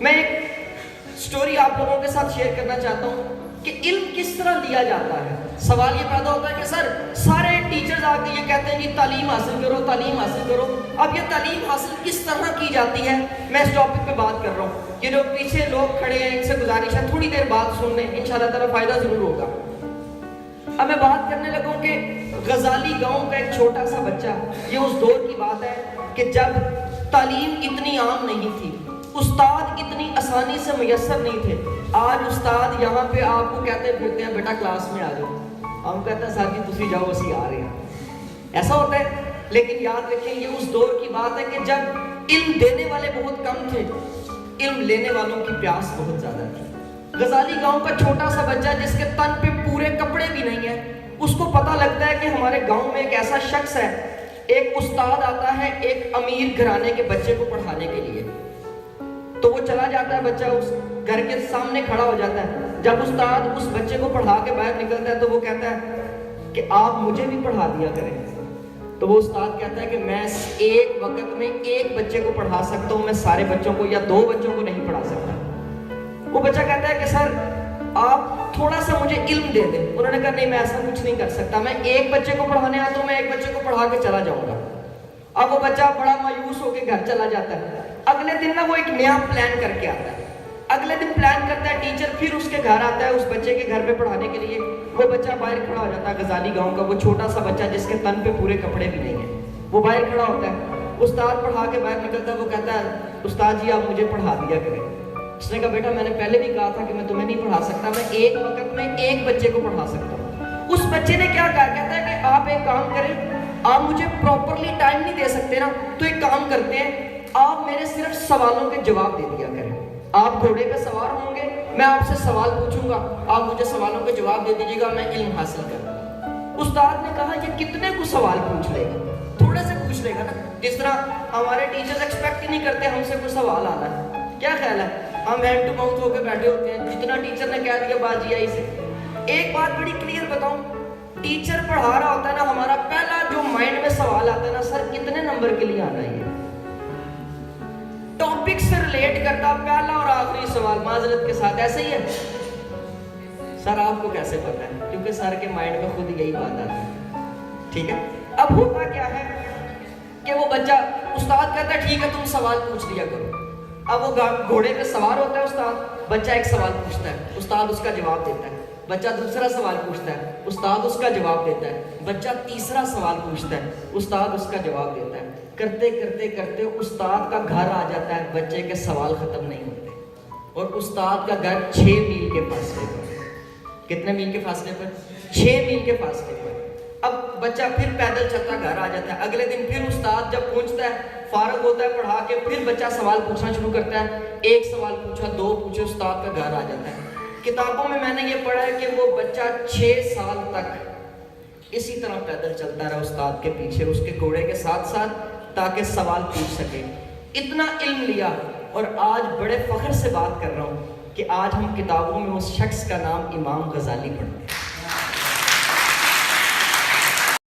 میں ایک سٹوری آپ لوگوں کے ساتھ شیئر کرنا چاہتا ہوں کہ علم کس طرح لیا جاتا ہے. سوال یہ پیدا ہوتا ہے کہ سر سارے ٹیچرز آ کے یہ کہتے ہیں کہ تعلیم حاصل کرو تعلیم حاصل کرو. اب یہ تعلیم حاصل کس طرح کی جاتی ہے, میں اس ٹاپک پہ بات کر رہا ہوں. یہ جو پیچھے لوگ کھڑے ہیں ان سے گزارش ہے تھوڑی دیر بعد سن لیں, انشاءاللہ تعالیٰ فائدہ ضرور ہوگا. اب میں بات کرنے لگوں کہ غزالی گاؤں کا ایک چھوٹا سا بچہ, یہ اس دور کی بات ہے کہ جب تعلیم اتنی عام نہیں تھی, استاد اتنی آسانی سے میسر نہیں تھے. آج استاد یہاں پہ آپ کو کہتے پھرتے ہیں بیٹا کلاس میں آ جاؤ, ہم کہتے ہیں سر جی تسی جاؤ اسی آ رہے ہیں, ایسا ہوتا ہے. لیکن یاد رکھیں یہ اس دور کی بات ہے کہ جب علم دینے والے بہت کم تھے, علم لینے والوں کی پیاس بہت زیادہ تھی. غزالی گاؤں کا چھوٹا سا بچہ جس کے تن پہ پورے کپڑے بھی نہیں ہیں, اس کو پتہ لگتا ہے کہ ہمارے گاؤں میں ایک ایسا شخص ہے, ایک استاد آتا ہے ایک امیر گھرانے کے بچے کو پڑھانے کے لیے. تو وہ چلا جاتا ہے, بچہ اس گھر کے سامنے کھڑا ہو جاتا ہے. جب استاد اس بچے کو پڑھا کے باہر نکلتا ہے تو وہ کہتا ہے کہ آپ مجھے بھی پڑھا دیا کریں. تو وہ استاد کہتا ہے کہ میں ایک وقت میں ایک بچے کو پڑھا سکتا ہوں, میں سارے بچوں کو یا 2 بچوں کو نہیں پڑھا سکتا. وہ بچہ کہتا ہے کہ سر آپ تھوڑا سا مجھے علم دے دیں. انہوں نے کہا نہیں میں ایسا کچھ نہیں کر سکتا, میں ایک بچے کو پڑھانے آتا ہوں, میں ایک بچے کو پڑھا کے چلا جاؤں گا. اب وہ بچہ بڑا مایوس ہو کے گھر چلا جاتا ہے. اگلے دن نا وہ ایک نیا پلان کر کے آتا ہے. اگلے دن پلان کرتا ہے, ٹیچر پھر اس کے گھر آتا ہے اس بچے کے گھر پہ پڑھانے کے لیے. وہ بچہ باہر کھڑا ہو جاتا ہے, غزالی گاؤں کا وہ چھوٹا سا بچہ جس کے تن پہ پورے کپڑے بھی نہیں ہیں, وہ باہر کھڑا ہوتا ہے. استاد پڑھا کے باہر نکلتا ہے, وہ کہتا ہے استاد جی آپ مجھے پڑھا دیا کریں. اس نے کہا بیٹا میں نے پہلے بھی کہا تھا کہ میں تمہیں نہیں پڑھا سکتا, میں ایک وقت میں ایک بچے کو پڑھا سکتا ہوں. اس بچے نے کیا کہا, کہتا ہے کہ آپ ایک کام کریں, آپ مجھے پراپرلی ٹائم نہیں دے سکتے نا, تو ایک کام کرتے ہیں آپ میرے صرف سوالوں کے جواب دے دیا کریں. آپ گھوڑے پہ سوار ہوں گے, میں آپ سے سوال پوچھوں گا, آپ مجھے سوالوں کے جواب دے دیجیے گا, میں علم حاصل کروں. استاد نے کہا یہ کتنے کو سوال پوچھ لے گا, تھوڑے سے پوچھ لے گا نا, جس طرح ہمارے ٹیچرز ایکسپیکٹ ہی نہیں کرتے ہم سے کوئی سوال آنا ہے. کیا خیال ہے, ہم ہینڈ ٹو ماؤتھ ہو کے بیٹھے ہوتے ہیں, جتنا ٹیچر نے کہہ دیا بازی آئی سے. ایک بات بڑی کلیئر بتاؤں, ٹیچر پڑھا رہا ہوتا ہے نا, ہمارا پہلا جو مائنڈ میں سوال آتا ہے نا, سر کتنے نمبر کے لیے آنا ہے. ٹاپک سے ریلیٹ کرتا پہلا اور آخری سوال معذرت کے ساتھ ایسے ہی ہے. سر آپ کو کیسے پتا ہے, کیونکہ سر کے مائنڈ میں خود یہی بات آتی ہے. ٹھیک ہے, اب ہوتا کیا ہے کہ وہ بچہ, استاد کہتا ہے ٹھیک ہے تم سوال پوچھ لیا کرو. اب وہ گھوڑے پہ سوار ہوتا ہے استاد, بچہ ایک سوال پوچھتا ہے, استاد اس کا جواب دیتا ہے. بچہ دوسرا سوال پوچھتا ہے, استاد اس کا جواب دیتا ہے. بچہ تیسرا سوال پوچھتا ہے, استاد اس کا جواب دیتا ہے. کرتے کرتے کرتے استاد کا گھر آ جاتا ہے, بچے کے سوال ختم نہیں ہوتے, اور استاد کا گھر 6 میل کے فاصلے پر. کتنے میل کے فاصلے پر؟ 6 میل کے فاصلے پر. اب بچہ پھر پیدل چلتا گھر آ جاتا ہے. اگلے دن پھر استاد جب پہنچتا ہے, فارغ ہوتا ہے پڑھا کے, پھر بچہ سوال پوچھنا شروع کرتا ہے. ایک سوال پوچھا, 2 پوچھے, استاد کا گھر آ جاتا ہے. کتابوں میں نے یہ پڑھا ہے کہ وہ بچہ 6 سال تک اسی طرح پیدل چلتا رہا استاد کے پیچھے, اس کے گھوڑے کے ساتھ ساتھ, تاکہ سوال پوچھ سکے. اتنا علم لیا, اور آج بڑے فخر سے بات کر رہا ہوں کہ آج ہم کتابوں میں اس شخص کا نام امام غزالی پڑھتے ہیں.